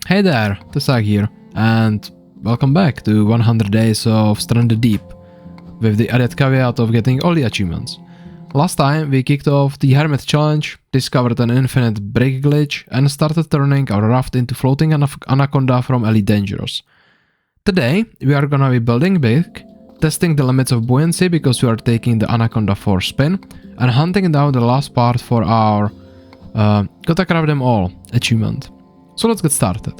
Hey there, Tesag here, and welcome back to 100 Days of Stranded Deep, with the added caveat of getting all the achievements. Last time we kicked off the Hermit Challenge, discovered an infinite brake glitch, and started turning our raft into floating anaconda from Elite Dangerous. Today we are gonna be building big, testing the limits of buoyancy because we are taking the anaconda for a spin, and hunting down the last part for our gotta craft them all achievement. So let's get started.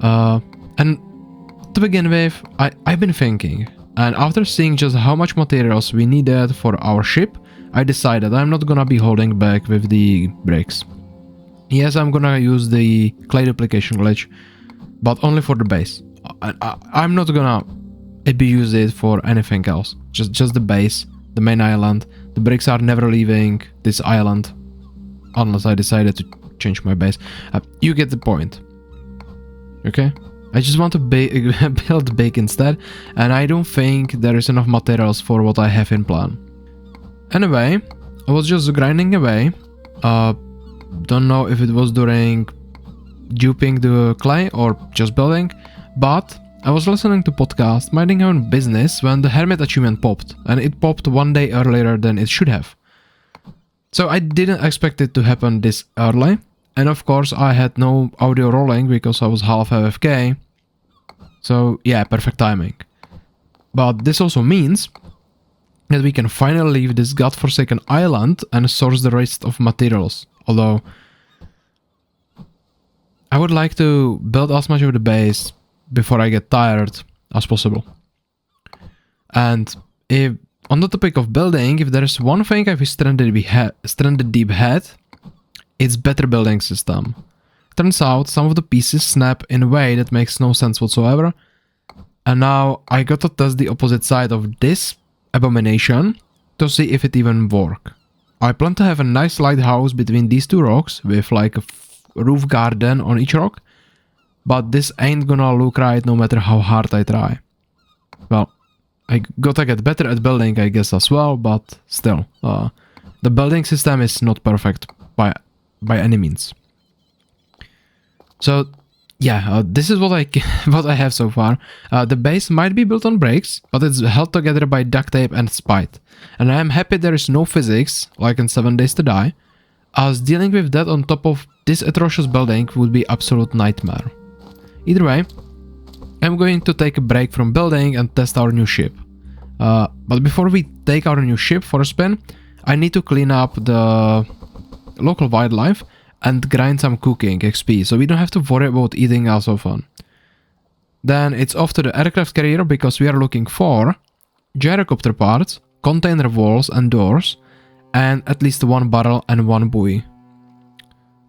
And to begin with, I've been thinking, and after seeing just how much materials we needed for our ship, I decided I'm not gonna be holding back with the bricks. Yes, I'm gonna use the clay duplication glitch, but only for the base. I'm not gonna abuse it for anything else. Just the base, the main island. The bricks are never leaving this island, unless I decided to change my base. You get the point. Okay? I just want to build big instead, and I don't think there is enough materials for what I have in plan. Anyway, I was just grinding away. Don't know if it was during duping the clay or just building, but I was listening to podcast, minding my own business, when the Hermit achievement popped, and it popped one day earlier than it should have. So I didn't expect it to happen this early, and of course I had no audio rolling because I was half AFK, so yeah, perfect timing. But this also means that we can finally leave this godforsaken island and source the rest of materials, although I would like to build as much of the base before I get tired as possible. And if on the topic of building, if there is one thing I wish Stranded Deep had, it's better building system. Turns out some of the pieces snap in a way that makes no sense whatsoever, and now I got to test the opposite side of this abomination to see if it even works. I plan to have a nice lighthouse between these two rocks with like a roof garden on each rock, but this ain't gonna look right no matter how hard I try. Well, I gotta get better at building, I guess, as well, but still, the building system is not perfect by any means. So yeah, this is what I have so far. The base might be built on bricks, but it's held together by duct tape and spite. And I am happy there is no physics, like in 7 Days to Die, as dealing with that on top of this atrocious building would be absolute nightmare. Either way, I'm going to take a break from building and test our new ship. But before we take our new ship for a spin, I need to clean up the local wildlife and grind some cooking XP, so we don't have to worry about eating as often. Then it's off to the aircraft carrier because we are looking for gyrocopter parts, container walls and doors, and at least one barrel and one buoy.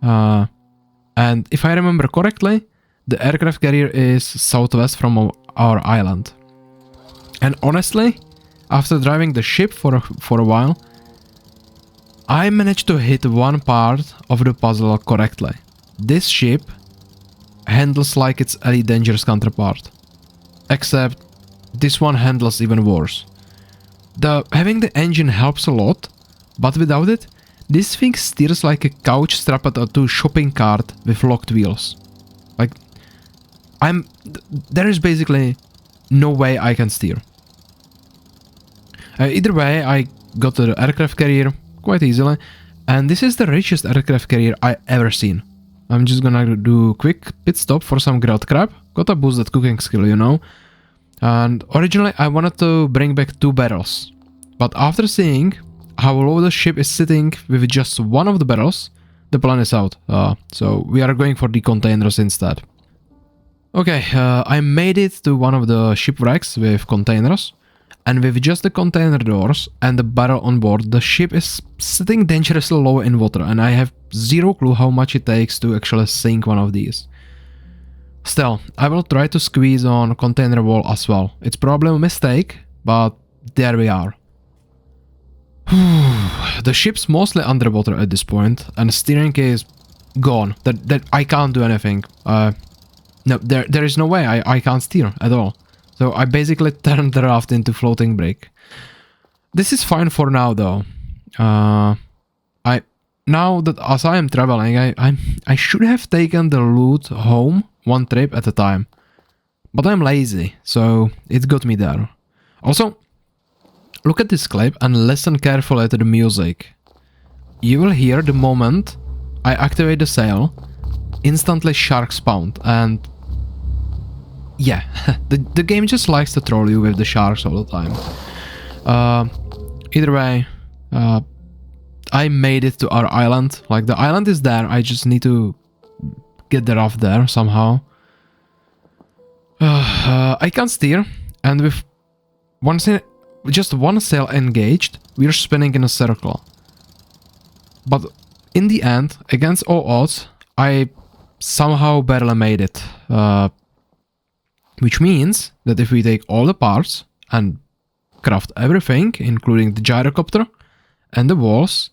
And if I remember correctly, the aircraft carrier is southwest from our island. And honestly, after driving the ship for a while, I managed to hit one part of the puzzle correctly. This ship handles like its Elite Dangerous counterpart, except this one handles even worse. Having the engine helps a lot, but without it, this thing steers like a couch strapped onto a shopping cart with locked wheels. Like, there is basically no way I can steer. Either way, I got to the aircraft carrier quite easily, and this is the richest aircraft carrier I ever seen. I'm just gonna do a quick pit stop for some grilled crab. Gotta boost that cooking skill, you know. And originally I wanted to bring back 2 barrels, but after seeing how low the ship is sitting with just one of the barrels, the plan is out. So we are going for the containers instead. Okay, I made it to one of the shipwrecks with containers, and with just the container doors and the barrel on board, the ship is sitting dangerously low in water, and I have zero clue how much it takes to actually sink one of these. Still, I will try to squeeze on container wall as well. It's probably a mistake, but there we are. The ship's mostly underwater at this point, and the steering is gone. That I can't do anything. No, there is no way I can't steer at all. So I basically turned the raft into floating brick. This is fine for now though. Now that as I am traveling, I should have taken the loot home one trip at a time. But I'm lazy, so it got me there. Also, look at this clip and listen carefully to the music. You will hear the moment I activate the sail, instantly sharks spawn, and yeah, the game just likes to troll you with the sharks all the time. Either way, I made it to our island. Like, the island is there, I just need to get there off there somehow. I can't steer, and with just one sail engaged, we're spinning in a circle. But in the end, against all odds, I somehow barely made it. Which means that if we take all the parts and craft everything, including the gyrocopter and the walls,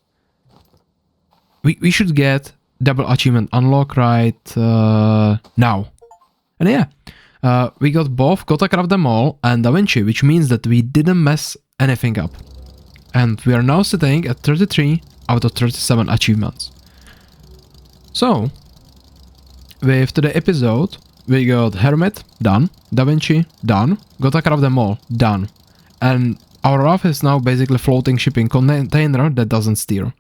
we should get double achievement unlock right now. And yeah, we got both Gotta Craft Them All and Da Vinci, which means that we didn't mess anything up. And we are now sitting at 33 out of 37 achievements. So, with today's episode, we got Hermit, done, Da Vinci, done, Gotta Craft Them All, done. And our raft is now basically floating shipping container that doesn't steer.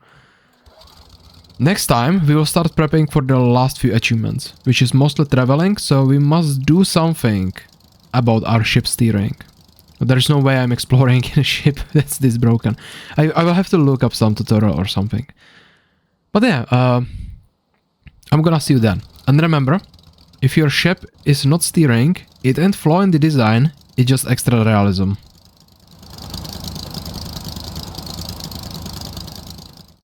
Next time, we will start prepping for the last few achievements, which is mostly traveling, so we must do something about our ship steering. There's no way I'm exploring in a ship that's this broken. I will have to look up some tutorial or something. But yeah, I'm gonna see you then. And remember, if your ship is not steering, it ain't flaw in the design, it's just extra realism.